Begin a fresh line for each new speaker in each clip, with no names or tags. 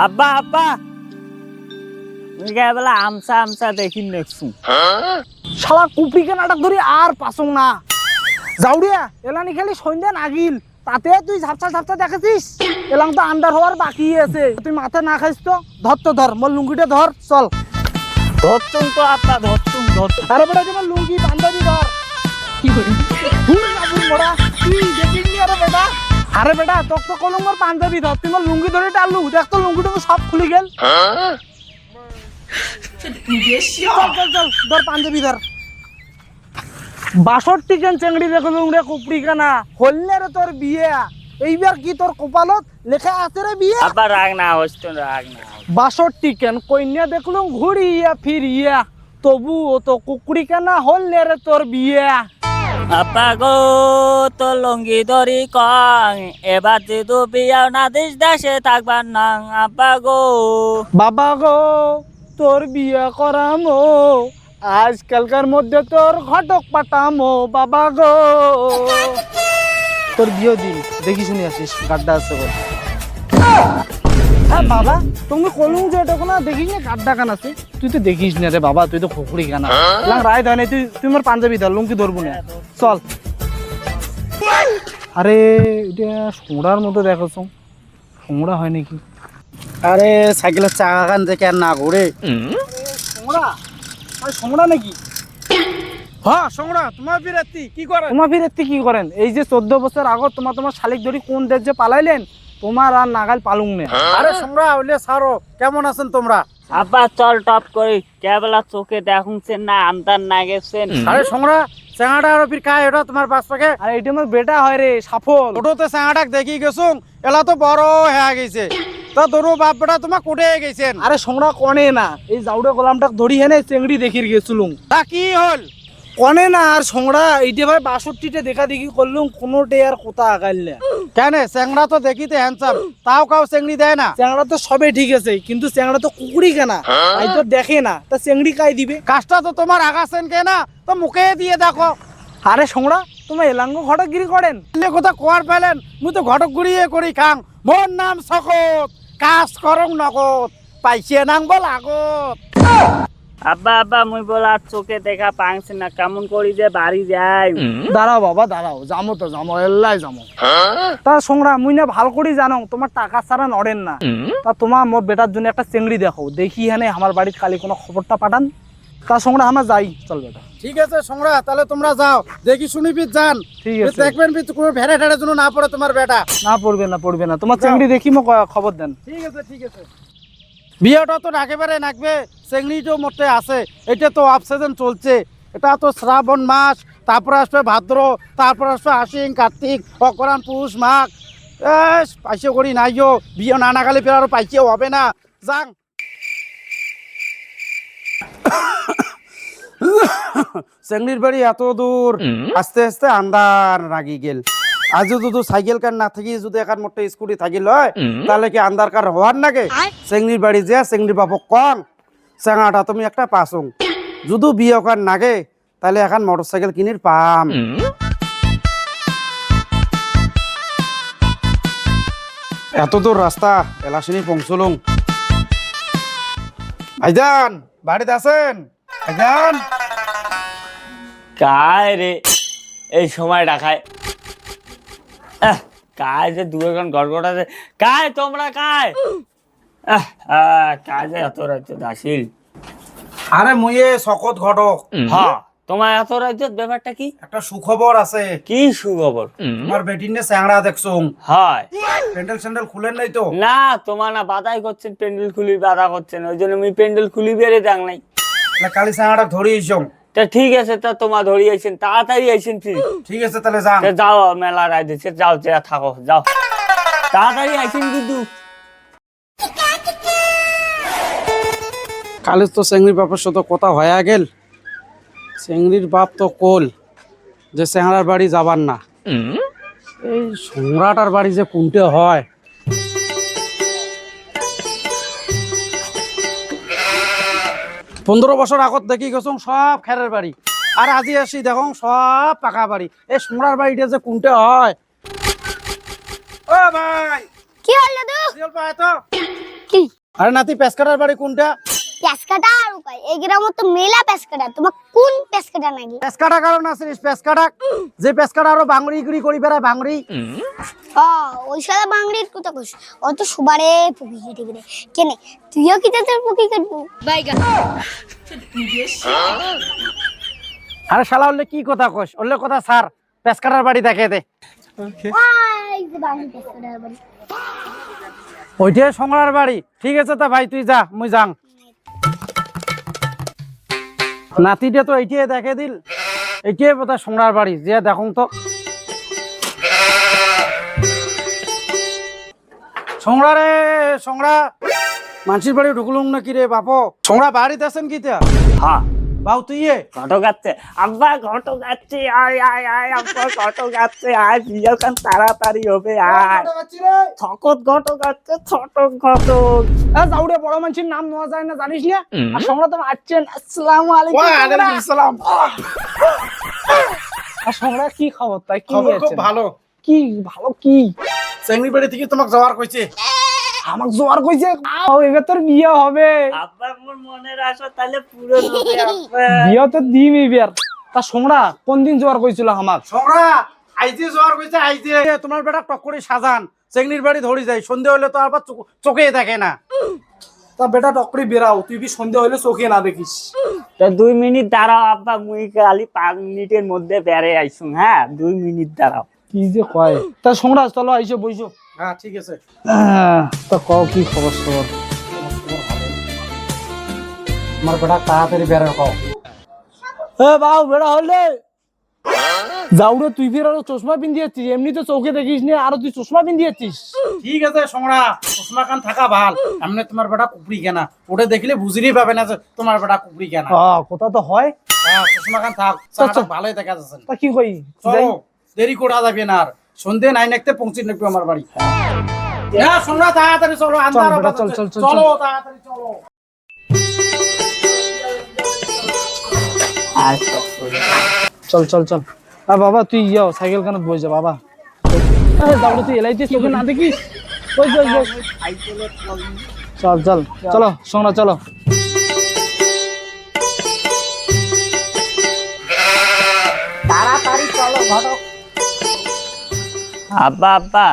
আব্বা আব্বা বলে আমসা আমসা দেখি নেক্সু
শালা কুপি কেনাটা ধরি আর পাসং না যাউড়িয়া এলানি খালি সন্ধ্যা নাগিল তাতে তুই ঝাপসা ঝাপসা দেখেছিস এলাম তো আন্ডার হওয়ার বাকি আছে তুই মাথা না খাইস তো ধর তো ধর মোর লুঙ্গিটা ধর চল
ধরতুম তো আব্বা ধরতুম ধরতুম
আরে বেটা তোমার লুঙ্গি বান্ধবী ধর হুর না বুড় মোড়া তুই দেখিসনি আরে বেটা আরে বেটা তোক তো কলম মোর বান্ধবী ধর তুই মোর লুঙ্গি ধরে টাললু দেখ তো লুঙ্গিটা তো সব খুলে গেল চল চল চল ধর পাঞ্জাবি ধর 62 কেন চেংড়ি দেখলুম রে কুপড়ি কানা হললে রে তোর বিয়ে এইবার কি তোর কপালত লেখা আছে রে বিয়ে
আব্বা রাগ না হইতো রাগ না
62 কেন কইনা দেখলুম ঘুরিয়া ফিরিয়া তবু ও তো কুকুরি কানা হললে রে তোর বিয়ে
আব্বা গো তো লঙ্গি ধরি কং এবার যেহেতু বিয়াও না দেশ দেশে থাকবার না আব্বা গো
বাবা গো তোর বিয়ে করামো আজকালকার মধ্যে তোর ঘটক পাঠামো বাবা গো তোর বিয়ে দিন দেখি শুনি আসিস গাড্ডা আছে বল হ্যাঁ বাবা তুমি কলুম যে এটা কোনো দেখিস না গাড্ডা কান আছে তুই তো দেখিস না রে বাবা তুই তো খুকুড়ি কানা লাং রায় ধয় না তুই মোর পাঞ্জাবি ধর লুঙ্গি ধরবো না চল আরে এটা সোঁড়ার মতো দেখোছ সোঁড়া হয় নাকি
আরে সাইকেলের চাকা কান থেকে আর না ঘুরে
সোঁড়া সোঁড়া নাকি
হ্যাঁ সোংড়া তোমার বিরাতি কি করে
তোমার ফিরেতে কি করেন এই যে 14 বছর আগত তোমার শালিক ধরি কোন দেশ যে পালাইলেন তোমার আর নাগাল পালুং নে
আরে সোংড়া হইলে সারো কেমন আছেন তোমরা
আব্বা চল টপ করি কেবলা চোখে দেখুনছেন না আমদার না গেছেন
আরে সোংড়া চেঙাটা আর ফির কায় এটা তোমার পাশ থেকে
আর এইটা আমার বেটা হয় রে সাফল
ছোটতে চেঙাটাক দেখি গেছুম এলা তো বড় হয়ে গেছে তা দোনো বাপ বেটা তোমার কোটে গেছেন
আরে সংরা কনে না এই জাউড়ে গোলামটাক ধরি হেনে চেংড়ি দেখির গেছিলুম
তা কি হল
কনে না আর সংরা এইটা ভাই 62টা দেখা দেখি করলুম কোনোটে আর কোথা আগাইলে
কেন চেংড়া তো দেখিতে হ্যান্ডসাম তাও কাউ চেংড়ি দেয় না
চেংড়া তো সবে ঠিক আছে কিন্তু চেংড়া তো কুকুরি কেনা তাই তো দেখে না তা চেংড়ি কাই দিবে
কাজটা তো তোমার আগাছেন কে না তো মুখে দিয়ে দেখো
আরে সংরা তোমার এলাঙ্গ ঘটকগিরি করেন
কথা কোয়ার পেলেন মুই তো ঘটক ঘুরিয়ে করি খাং মোর নাম শকত কাজ করং নগদ পাইছে নাং বল আগত
আব্বা আব্বা মুই বলা চোখে দেখা পাংছে না কেমন করি যে বাড়ি যাই
দাঁড়াও বাবা দাঁড়াও যামো তো যামো এল্লাই যামো তা সংরা মুই না ভাল করে জানো তোমার টাকা ছাড়া নড়েন না তা তোমার মোর বেটার জন্য একটা চেংড়ি দেখো দেখি হানে আমার বাড়ির কালি কোনো খবরটা পাঠান তা সংরা আমরা যাই চল বেটা
ঠিক আছে সংরা তাহলে তোমরা যাও দেখি শুনি পিত যান
ঠিক আছে
দেখবেন পিত কোনো ভেড়ে ঠেড়ে যেন না পড়ে তোমার বেটা
না পড়বে না তোমার চেংড়ি দেখি মো খবর দেন
ঠিক আছে বিয়েটা তো একেবারে নাকবে চেংড়িটাও মতে আছে এটা তো অফ সিজন চলছে এটা তো শ্রাবণ মাস তারপরে আসবে ভাদ্র তারপরে আসবে আশ্বিন কার্তিক অকরান পুষ মাঘ পাইছে করি নাইও বিয়ে না নাগালে ফের আরো পাইছেও হবে না যাং চেংড়ির বাড়ি এত দূর আস্তে আস্তে আন্দার রাগি গেল আজও যদি সাইকেল কার না থাকি যদি একার মোটে স্কুটি থাকিল হয় তাহলে কি আন্দার কার হওয়ার নাগে চেংড়ির বাড়ি যে চেংড়ির বাপক কং চেঙাটা তুমি একটা পাসং যদি বিয়ে কার নাগে তাহলে এখন মোটর সাইকেল কিনির পাম এত দূর রাস্তা এলাশিনি পৌঁছলুম ভাইজান বাড়িতে আছেন ভাইজান
কায় রে এই সময় ডাকায় কায় যে দু এখন গড়গড় আছে কায় তোমরা কায় কায় যে এত রাজ্য দাসিল
আরে মুয়ে শকত ঘটক
হ্যাঁ তোমার এত রাজ্যের ব্যাপারটা কি
একটা সুখবর আছে
কি সুখবর
তোমার বেটিনে চ্যাংড়া দেখছুম
হয়
প্যান্ডেল স্যান্ডেল খুলেন নাই তো
না তোমার না বাধাই করছেন প্যান্ডেল খুলি বাধা করছেন ওই জন্য আমি প্যান্ডেল খুলি বেড়ে যাং নাই
কালি চ্যাংড়া ধরে ইসম
তা ঠিক আছে তা তোমার ধরিয়েছেন তাড়াতাড়ি আইছেন
ঠিক আছে তাহলে যান
যাও মেলা রায় দিচ্ছে যাও যা থাকো যাও তাড়াতাড়ি আইছেন কিন্তু
কালি তো চেংড়ির বাপের সাথে কথা হয়ে গেল চেংড়ির বাপ তো কোল যে চেংড়ার বাড়ি যাবার না এই সম্রাটার বাড়ি যে কোনটে হয় 15 বছর আগত দেখি গেছুম সব খেরের বাড়ি আর আজি আসি দেখো সব পাকা বাড়ি এই সোমরার বাড়িটা যে কোনটা হয় ও ভাই
কি হলো দাদু?
সিরিয়াল পায় তো
কি
আরে নাতি পেশকাটার বাড়ি কোনটা?
পেশকাটা আর উপায় এই গ্রামে তো মেলা পেশকাটা, তোমার কোন পেশকাটা নাকি?
পেশকাটা কারণ আছে পেশকাটা, যে পেশকাটা আরো বাংড়ি গুড়ি করি বেড়ায় বাংড়ি।
ওই সালা বাংলির কথা কইস, অত সুবারে পুকি কেটে কেটে কেনে তুইও কি তোর পুকি কাটবো বাইগা?
আরে শালা হলে কি কথা কস, ওলে কথা স্যার পেশকাটার বাড়ি দেখে দে।
ওই যে বাংলি পেশকাটার বাড়ি।
ওইটাই সংগ্রার বাড়ি। ঠিক আছে তা ভাই তুই যা, মুই যাং। নাতিটা তো এইটাই দেখে দিল, এইটাই বোধহয় সংগ্রার বাড়ি, যে দেখুন তো। সংগ্রা রে সংগ্রা, মানসির বাড়ি ঢুকলুম না কি রে বাপো? সংগ্রা বাড়িতে আছেন কি তা?
হ্যাঁ
বাউ তুই
ঘটক আছে আব্বা, ঘটক আছে, আয় আয় আয় আব্বা, ঘটক আছে, আয় বিয়েখান তাড়াতাড়ি হবে, আয় থকত ঘটক আছে, ছটক ঘটক।
যাউড়ে বড় মানুষের নাম নেওয়া যায় না জানিস না? আর সংরা তো আসছেন। আসসালামু আলাইকুম।
ওয়ালাইকুম সালাম।
আর সংরা কি খবর? তাই কি
খবর খুব
নিয়েছেন?
ভালো।
কি ভালো কি?
চেংড়ি বাড়ি থেকে তোমাকে যাওয়ার কইছে।
আমাকে জোয়ার কইছে এবার তোর বিয়ে হবে।
আব্বা মোর মনের আশা তাহলে পূরণ হবে আব্বা।
বিয়ে তো দিম এবার। তা সংরা কোন দিন জোয়ার কইছিল আমার?
সংগ্রা আইজে যাওয়ার কইছে, আইজে তোমার বেটা টক্করি সাজান চেংড়ির বাড়ি ধরি যায়, সন্ধে হলে তো আবার চোখে দেখে না।
তা বেটা টকরি বেরাও, তুই কি সন্ধ্যে হইলে চোখে না দেখিস।
তা 2 মিনিট দাঁড়াও আব্বা, মুই খালি 5 মিনিটের মধ্যে বেড়ে আইসুম। হ্যাঁ 2 মিনিট দাঁড়াও।
কি যে কয়। তা সংরা চলো আইসো বইসো।
হ্যাঁ ঠিক আছে।
তা কও কি খবর সবর?
তোমার বেটা তাড়াতাড়ি বেরো কও।
বাউ বেড়া হলে যাউরে তুই ফির আরো চশমা পিন্দিয়েছিস, এমনি তো চোখে দেখিস নি, আরো তুই চশমা পিন্দিয়েছিস।
ঠিক আছে সংগ্রা, চশমা খান থাকা ভাল, এমনি তোমার বেটা কুপড়ি কেনা, ওটা দেখলে বুঝিরই পাবে না যে তোমার বেটা কুপড়ি কেনা।
কথা তো হয়।
হ্যাঁ চশমা খান থাক, চাটা ভালোই দেখা যাচ্ছে।
তা কি কই
চলো দেরি করা যাবে না, আর সন্ধে 9 পৌঁছে নেবে আমার বাড়ি। হ্যাঁ সংগ্রা তাড়াতাড়ি চলো, আন্ধার হবে।
চল, চল, চল,
চলো তাড়াতাড়ি চলো।
চল চল চল। বাবা তুই যাও সাইকেল কানে বই যা বাবা। যাউরে তুই এলাইতে চোখে না দেখিস। ওই যে চল চল চলো সোনা চলো।
তাড়াতাড়ি চলো ঘটক। আব্বা আব্বা,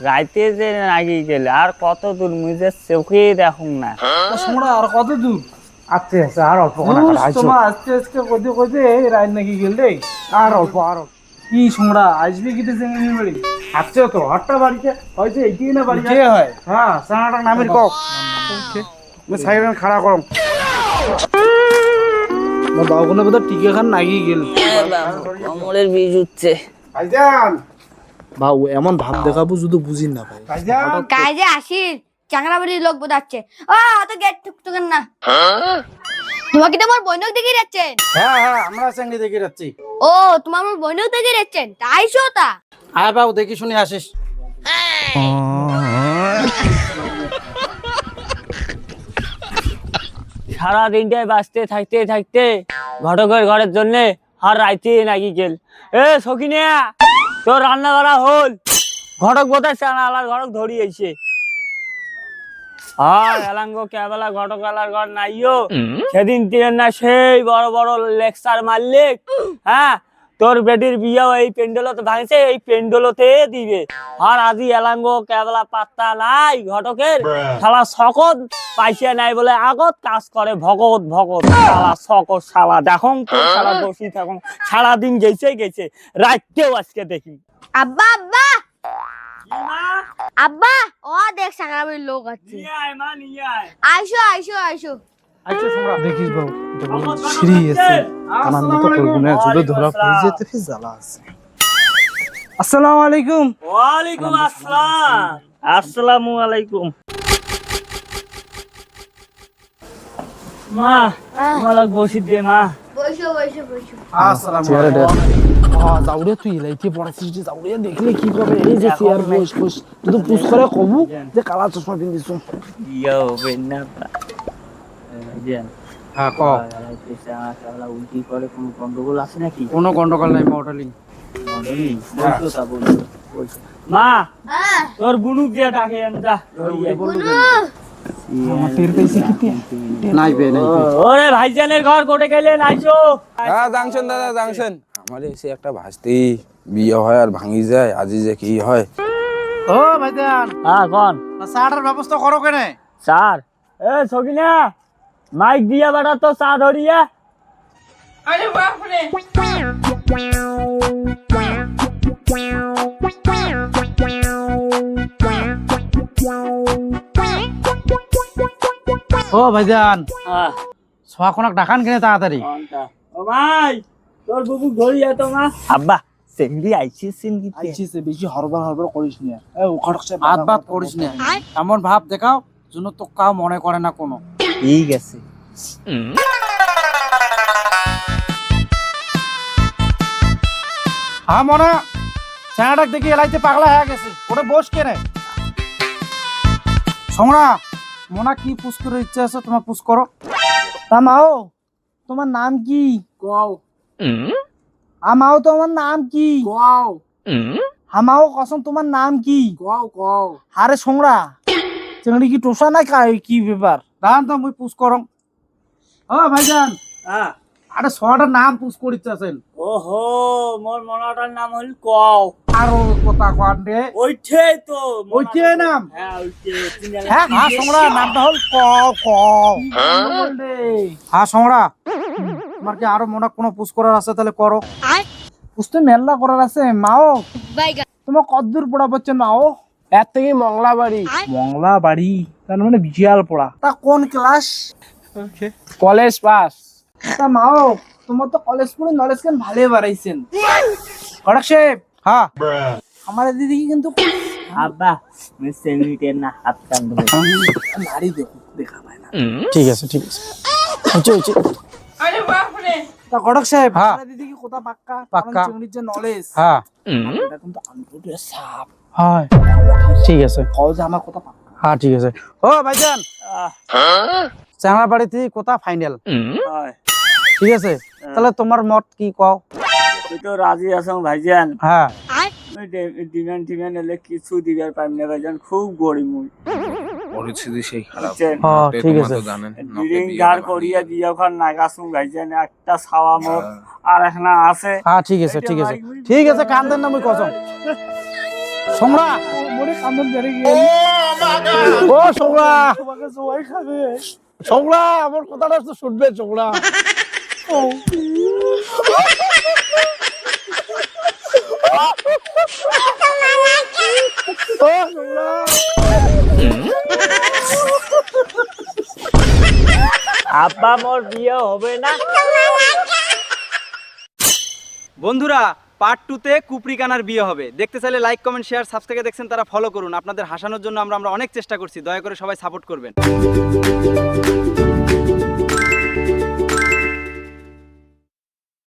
রাইতে যে নাকি গেলে আর কত দূর মুঝে চোখেই দেখুন না।
সোনা আর কত দূর?
আচ্ছা আচ্ছা আর অল্প
তোমার আস্তে আস্তে কইতে কইতে রাত নাকি গেল রে।
আর অল্প আর
কি সোনা আসবে কি তো চেঙ্গি বাড়ি?
আচ্ছা তো হটটা বাড়িতে হয়তো এইটি না বাড়ি
কে হয়?
হ্যাঁ সানাটা নামের কক সাইকেল খাড়া করম।
বাবুগুলো বোধহয় টিকে খান নাকি গেল।
কমলের বীজ উঠছে।
ভাইজান
বাবু এমন ভাব দেখাবো যদি বুঝিন না ভাই।
ভাইজান
কাজে আসিস চাংরা বাড়ির লোক বোঝাচ্ছে। অত গেট ঠুকঠুকেন না। তোমাকে তো আমার বৈনক দেখে যাচ্ছেন।
হ্যাঁ হ্যাঁ আমরা চেংড়ি দেখে যাচ্ছি।
ও তোমার আমার বৈনক দেখে যাচ্ছেন, তাই শোতা।
আয় বাবু দেখি শুনে আসিস।
সারা দিনটাই বাঁচতে থাকতে থাকতে ঘটকের ঘরের জন্য আর রাইতে নাকি গেল। এ সখিনিয়া, তোর রান্না করা হল। ঘটক বোধহয় চানালার ঘটক ধরি আইছে। আর এলাঙ্গ কেবলা ঘটক আলার ঘর নাইও। সেদিন তিনের না সেই বড় বড় লেকচার মারলে। হ্যাঁ তোর বেটির বিয়ে এই পেন্ডেলতে ভাঙছে, এই পেন্ডেলতে দিবে। আর আজি এলাঙ্গ কেবলা পাত্তা নাই ঘটকের। শালা সকত পাইছে নাই বলে আগত কাজ করে ভগত ভগত। শালা সকত শালা দেখুন তো, শালা বসি থাকুন সারাদিন গেছে গেছে, রাতকেও আজকে দেখি।
আব্বা আব্বা আব্বা, ও দেখ চাংরা বাড়ির লোক আছে। আইসো আইসো আইসো।
আচ্ছা শুনরা
দেখিস বাবু শ্রী আছে কানার মতো করবো না, যদি ধরা পড়ে যেতে ফিস জ্বালা আছে। আসসালামু আলাইকুম।
ওয়ালাইকুম আসসালাম। আসসালামু আলাইকুম। মা মালাক বসি দে মা।
বসো বসো বসো।
আসসালামু আলাইকুম।
যাউরে তুই এলাইতে পড়াছিস যে যাউরে দেখলে কি করবে? এই যে চেয়ার বস বস তুই পুষ করে কবু যে কালা চশমা পিন্দিস।
ইয়ো বেন্না জ্যান
হ্যাঁ ক
শালা উল্টি করে কোনো গন্ডগোল আছে নাকি?
কোনো গন্ডগোল নাই মডেলিং।
মা তোর বুনুক দিয়ে ডাকে যা
আমার টের পেয়েছি কি
নাইবে নাইবে
ওরে ভাইজানের ঘর কোটে গেলেন আইসো।
হ্যাঁ জাংশন দাদা জাংশন আমার এসে একটা ভাসতি বিয়ে হয় আর ভাঙি যায় আজি যে কি হয়।
ও ভাইজান
হ্যাঁ কোন
চাটার ব্যবস্থা করো কেনে?
স্যার এ সকিনা মাইক দিয়া বেটা তো চা ধরিয়া।
ও ভাইজান
হ্যাঁ
সোয়াখনক ডাকান কেনে তাড়াতাড়ি?
ও ভাই তোর বুবু ধরিয়া তো মা আব্বা চেংড়ি আইছিস কি
আইছিস বেশি হরবর করিস না এ খড়কছে
হাত বাত করিস না, এমন ভাব দেখাও যেন তো কাউ মনে করে না কোনো।
ঠিক আছে
হ্যাঁ মনে চ্যাংড়াটাক দেখি এলাইতে পাগলা হয়ে গেছে, ওটা বস কেনে? সোমরা মোনা কি পুষ করে ইচ্ছা আছে তোমার পুষ করো।
তা মাও তোমার নাম কি?
কও
আমাও তোমার নাম কি?
কও
হামাও কসম তোমার নাম কি?
কও কও
আরে সোংরা চিংড়ি কি টোসা না কি ব্যাপার?
দান তো মুই পুষ করং। ও ভাইজান
হ্যাঁ
আরে সোয়াটার নাম পুষ করে ইচ্ছা আছেন।
ওহো মোর মনাটার নাম হল কও।
আরো কথা কন রে।
ওইঠে তো
ওইটে নাম?
হ্যাঁ ওইঠে
হ্যাঁ হ্যাঁ সোমরা নামটা হল কও কও। হ্যাঁ সোমরা তোমার কি আরো মনে কোনো পুষ করার আছে তাহলে করো।
বুঝতে মেলা করার আছে মাও। তোমার কতদূর পড়া পাচ্ছেন মাও?
এর থেকে মংলা বাড়ি
মংলা বাড়ি তার মানে বিশাল পড়া। তা কোন ক্লাস?
College pass.
তা মাও তোমার তো কলেজ পড়ে নলেজ কেন ভালো বাড়াইছেন। কড়ক সাহেব
হ্যাঁ
আমার দিদি কিন্তু
আব্বা আমি চেংড়িটের না হাত কান ধরে
নারী দেখো দেখা পায় না।
ঠিক আছে ঠিক আছে
তা কড়ক সাহেব
হ্যাঁ।
আমার দিদি কি কথা পাক্কা?
পাক্কা।
কারণ চিংড়ির যে নলেজ
হ্যাঁ
এটা কিন্তু আনফুটের সাপ।
হ্যাঁ ঠিক আছে
কও যে আমার কথা পাক্কা।
হ্যাঁ ঠিক আছে। ও ভাইজান চ্যাংড়া বাড়ি থেকে কোথা ফাইনাল? ঠিক আছে তাহলে তোমার মত কি কও?
তুই তো রাজি আছো ভাইজান।
হ্যাঁ
ডিমান্ড টিমান্ড এলে কিছু দিবার পাইম না ভাইজান, খুব গরিব মুই।
পরিস্থিতি সেই খারাপ।
বুঝছেন?
হ্যাঁ
নকে
ঠিক
তোমরা
আছে
তো জানেন নকে
ডিরিং
বিয়ে
গার
করা
করিয়া
হয়।
দিয়া ওখান নাগাছুম ভাইজান, একটা ছাওয়া মোর আর এখন আছে।
হ্যাঁ ঠিক আছে ঠিক আছে ঠিক আছে কান্দেন না মুই কসম। সোমরা
মনে কান্দন বেড়ে গেল।
ও সোমরা
তোমাকে সবাই খাবে।
সোমরা আমার কথাটা তো শুনবে সোমরা। ও সোমরা
আব্বা মোর বিয়ে হবে না।
বন্ধুরা পার্ট 2 তে কুপরিকানার বিয়ে হবে। দেখতে চাইলে লাইক কমেন্ট শেয়ার সাবস্ক্রাইব দেখছেন তারা ফলো করুন। আপনাদের হাসানোর জন্য আমরা অনেক চেষ্টা করছি, দয়া করে সবাই সাপোর্ট করবেন।